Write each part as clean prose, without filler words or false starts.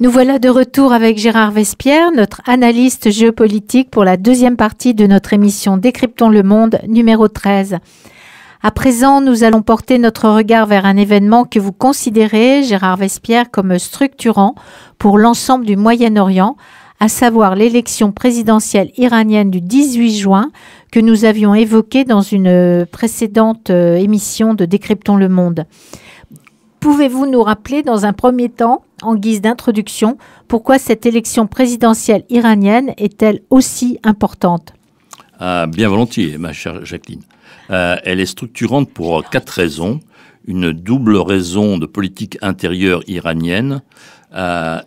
Nous voilà de retour avec Gérard Vespierre, notre analyste géopolitique pour la deuxième partie de notre émission Décryptons le monde numéro 13. À présent, nous allons porter notre regard vers un événement que vous considérez, Gérard Vespierre, comme structurant pour l'ensemble du Moyen-Orient, à savoir l'élection présidentielle iranienne du 18 juin que nous avions évoquée dans une précédente émission de Décryptons le monde. Pouvez-vous nous rappeler dans un premier temps, en guise d'introduction, pourquoi cette élection présidentielle iranienne est-elle aussi importante ? Bien volontiers, ma chère Jacqueline. Elle est structurante pour 4 raisons. Une double raison de politique intérieure iranienne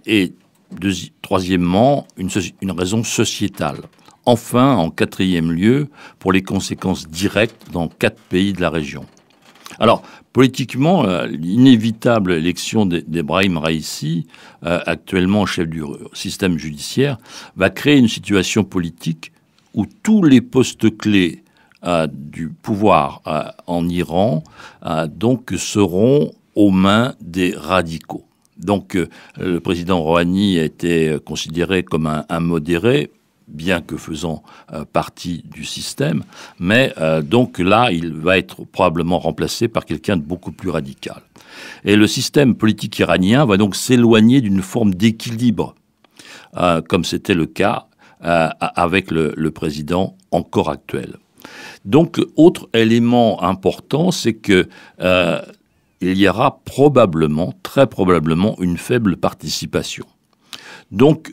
et troisièmement, une raison sociétale. Enfin, en 4e lieu, pour les conséquences directes dans 4 pays de la région. Alors, politiquement, l'inévitable élection d'Ebrahim Raïssi, actuellement chef du système judiciaire, va créer une situation politique où tous les postes clés du pouvoir en Iran donc seront aux mains des radicaux. Donc le président Rouhani a été considéré comme un modéré, bien que faisant partie du système, mais donc là, il va être probablement remplacé par quelqu'un de beaucoup plus radical. Et le système politique iranien va donc s'éloigner d'une forme d'équilibre, comme c'était le cas avec le président encore actuel. Donc, autre élément important, c'est que il y aura probablement, très probablement, une faible participation. Donc,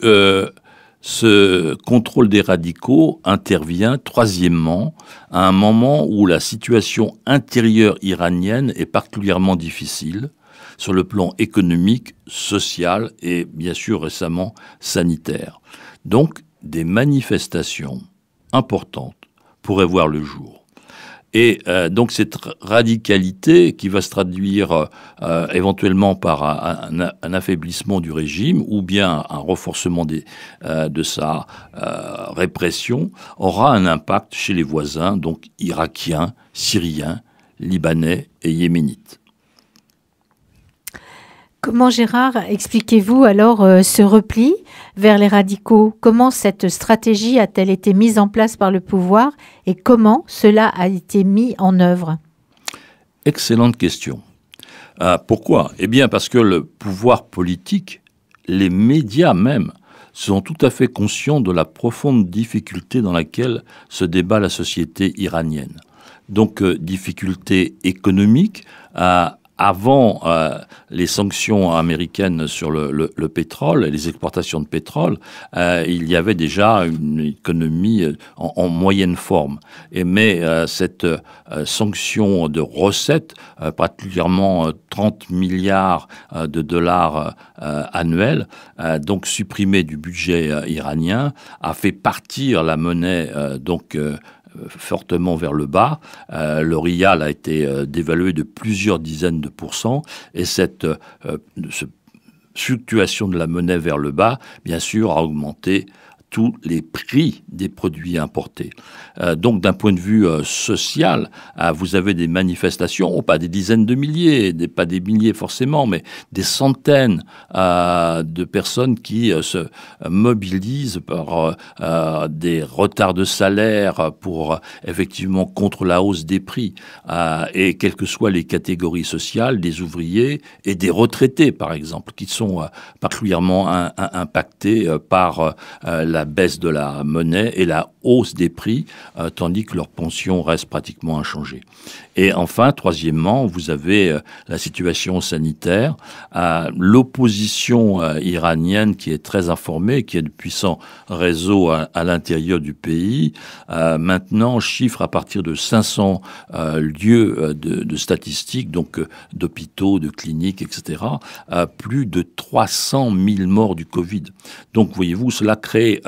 ce contrôle des radicaux intervient, troisièmement, à un moment où la situation intérieure iranienne est particulièrement difficile, sur le plan économique, social et, bien sûr, récemment, sanitaire. Donc, des manifestations importantes pourraient voir le jour. Et donc cette radicalité qui va se traduire éventuellement par un affaiblissement du régime ou bien un renforcement de sa répression aura un impact chez les voisins, donc irakiens, syriens, libanais et yéménites. Comment, Gérard, expliquez-vous alors ce repli vers les radicaux? Comment cette stratégie a-t-elle été mise en place par le pouvoir et comment cela a été mis en œuvre? Excellente question. Pourquoi? Eh bien parce que le pouvoir politique, les médias même, sont tout à fait conscients de la profonde difficulté dans laquelle se débat la société iranienne. Donc difficulté économique, avant les sanctions américaines sur le pétrole et les exportations de pétrole, il y avait déjà une économie en moyenne forme. Mais cette sanction de recettes, particulièrement 30 milliards de dollars annuels, donc supprimée du budget iranien, a fait partir la monnaie fortement vers le bas. Le rial a été dévalué de plusieurs dizaines de pourcents et cette fluctuation de la monnaie vers le bas, bien sûr, a augmenté tous les prix des produits importés. Donc, d'un point de vue social, vous avez des manifestations, pas des dizaines de milliers, pas des milliers forcément, mais des centaines de personnes qui se mobilisent par des retards de salaire pour, effectivement, contre la hausse des prix, et quelles que soient les catégories sociales, des ouvriers et des retraités, par exemple, qui sont particulièrement impactés par la baisse de la monnaie et la hausse des prix, tandis que leurs pensions restent pratiquement inchangées. Et enfin, troisièmement, vous avez la situation sanitaire, l'opposition iranienne qui est très informée, qui a de puissants réseaux à l'intérieur du pays, maintenant chiffre à partir de 500 lieux de statistiques, donc d'hôpitaux, de cliniques, etc., plus de 300 000 morts du Covid. Donc, voyez-vous, cela crée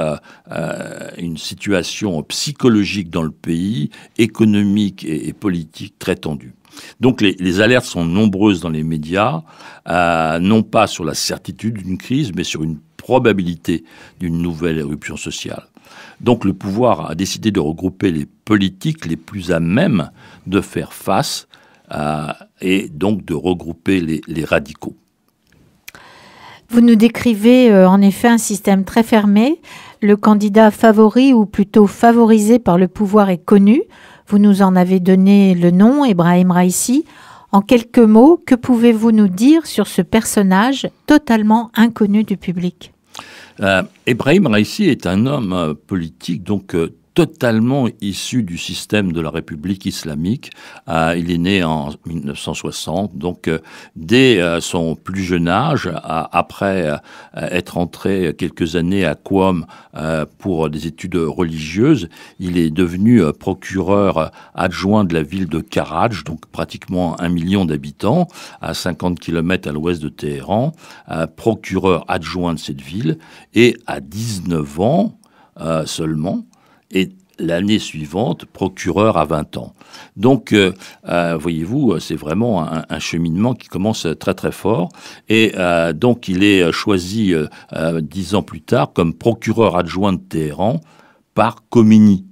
une situation psychologique dans le pays, économique et politique très tendue. Donc les alertes sont nombreuses dans les médias, non pas sur la certitude d'une crise, mais sur une probabilité d'une nouvelle éruption sociale. Donc le pouvoir a décidé de regrouper les politiques les plus à même de faire face et donc de regrouper les radicaux. Vous nous décrivez en effet un système très fermé. Le candidat favori ou plutôt favorisé par le pouvoir est connu. Vous nous en avez donné le nom, Ebrahim Raïssi. En quelques mots, que pouvez-vous nous dire sur ce personnage totalement inconnu du public ? Ebrahim Raïssi est un homme politique donc totalement issu du système de la République islamique. Il est né en 1960, donc dès son plus jeune âge, après être entré quelques années à Qom pour des études religieuses, il est devenu procureur adjoint de la ville de Karaj, donc pratiquement 1 million d'habitants, à 50 km à l'ouest de Téhéran, procureur adjoint de cette ville, et à 19 ans seulement, et l'année suivante, procureur à 20 ans. Donc, voyez-vous, c'est vraiment un cheminement qui commence très très fort. Et donc, il est choisi 10 ans plus tard comme procureur adjoint de Téhéran par Khomeini.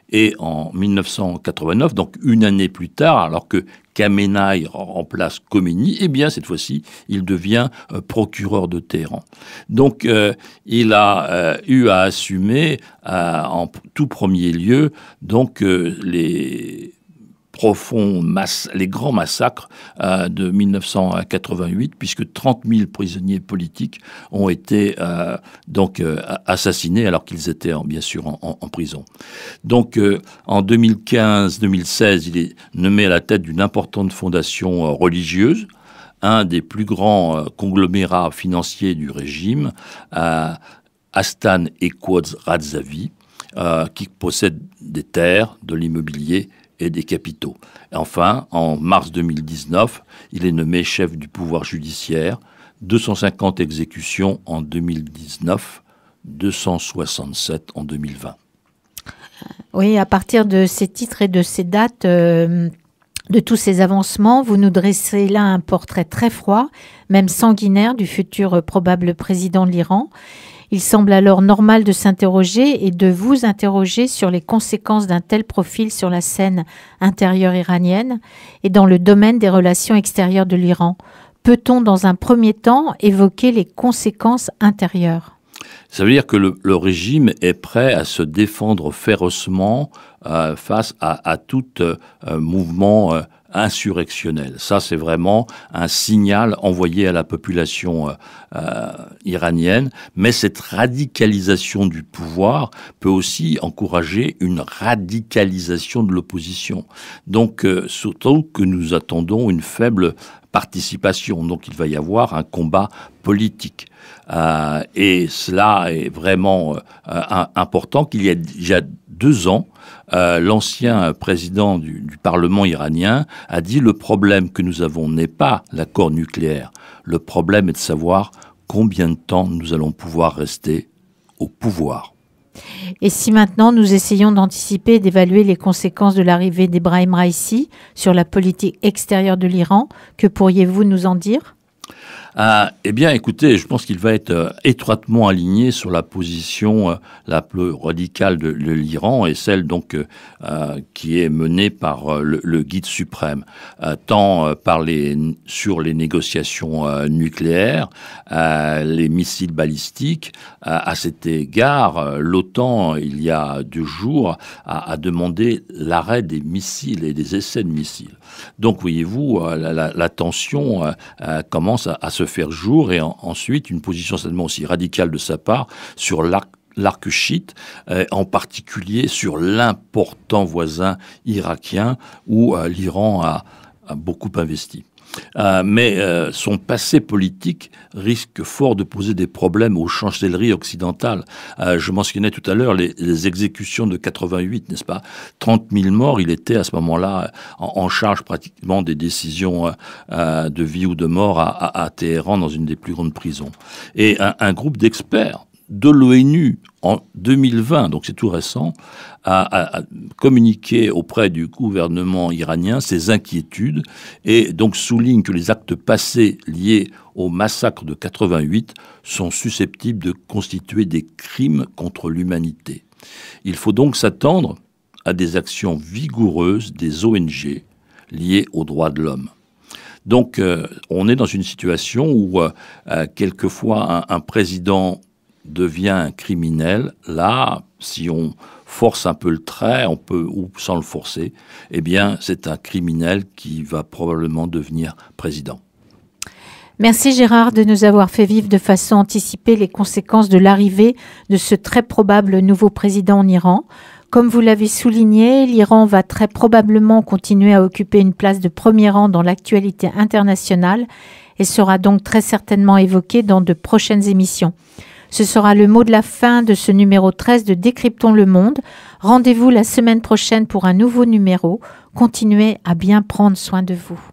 Et en 1989, donc une année plus tard, alors que Khamenei remplace Khomeini, eh bien cette fois-ci, il devient procureur de Téhéran. Donc il a eu à assumer en tout premier lieu donc les grands massacres de 1988, puisque 30 000 prisonniers politiques ont été assassinés alors qu'ils étaient bien sûr en prison. Donc en 2015-2016, il est nommé à la tête d'une importante fondation religieuse, un des plus grands conglomérats financiers du régime, Astan Equods Radzavi, qui possède des terres, de l'immobilier et des capitaux. Et enfin, en mars 2019, il est nommé chef du pouvoir judiciaire, 250 exécutions en 2019, 267 en 2020. Oui, à partir de ces titres et de ces dates, de tous ces avancements, vous nous dressez là un portrait très froid, même sanguinaire, du futur probable président de l'Iran. Il semble alors normal de s'interroger et de vous interroger sur les conséquences d'un tel profil sur la scène intérieure iranienne et dans le domaine des relations extérieures de l'Iran. Peut-on, dans un premier temps, évoquer les conséquences intérieures ? Ça veut dire que le régime est prêt à se défendre férocement face à tout mouvement insurrectionnel. Ça, c'est vraiment un signal envoyé à la population iranienne. Mais cette radicalisation du pouvoir peut aussi encourager une radicalisation de l'opposition. Donc, surtout que nous attendons une faible participation. Donc, il va y avoir un combat politique. Et cela est vraiment important qu'il y a déjà 2 ans, l'ancien président du Parlement iranien a dit: le problème que nous avons n'est pas l'accord nucléaire. Le problème est de savoir combien de temps nous allons pouvoir rester au pouvoir. Et si maintenant nous essayons d'anticiper et d'évaluer les conséquences de l'arrivée d'Ebrahim Raïssi sur la politique extérieure de l'Iran, que pourriez-vous nous en dire ? Eh bien, écoutez, je pense qu'il va être étroitement aligné sur la position la plus radicale de l'Iran et celle donc qui est menée par le guide suprême, tant sur les négociations nucléaires, les missiles balistiques. À cet égard, l'OTAN, il y a 2 jours, a demandé l'arrêt des missiles et des essais de missiles. Donc, voyez-vous, la tension commence à se faire jour, et ensuite une position certainement aussi radicale de sa part sur l'arc chiite, en particulier sur l'important voisin irakien où l'Iran a beaucoup investi. Mais son passé politique risque fort de poser des problèmes aux chancelleries occidentales. Je mentionnais tout à l'heure les exécutions de 88, n'est-ce pas ? 30 000 morts, il était à ce moment-là en charge pratiquement des décisions de vie ou de mort à Téhéran, dans une des plus grandes prisons. Et un groupe d'experts de l'ONU en 2020, donc c'est tout récent, a communiqué auprès du gouvernement iranien ses inquiétudes et donc souligne que les actes passés liés au massacre de 88 sont susceptibles de constituer des crimes contre l'humanité. Il faut donc s'attendre à des actions vigoureuses des ONG liées aux droits de l'homme. Donc, on est dans une situation où, quelquefois, un président devient un criminel. Là, si on force un peu le trait, on peut, ou sans le forcer, eh bien, c'est un criminel qui va probablement devenir président. Merci Gérard de nous avoir fait vivre de façon anticipée les conséquences de l'arrivée de ce très probable nouveau président en Iran. Comme vous l'avez souligné, l'Iran va très probablement continuer à occuper une place de premier rang dans l'actualité internationale et sera donc très certainement évoqué dans de prochaines émissions. Ce sera le mot de la fin de ce numéro 13 de Décryptons le monde. Rendez-vous la semaine prochaine pour un nouveau numéro. Continuez à bien prendre soin de vous.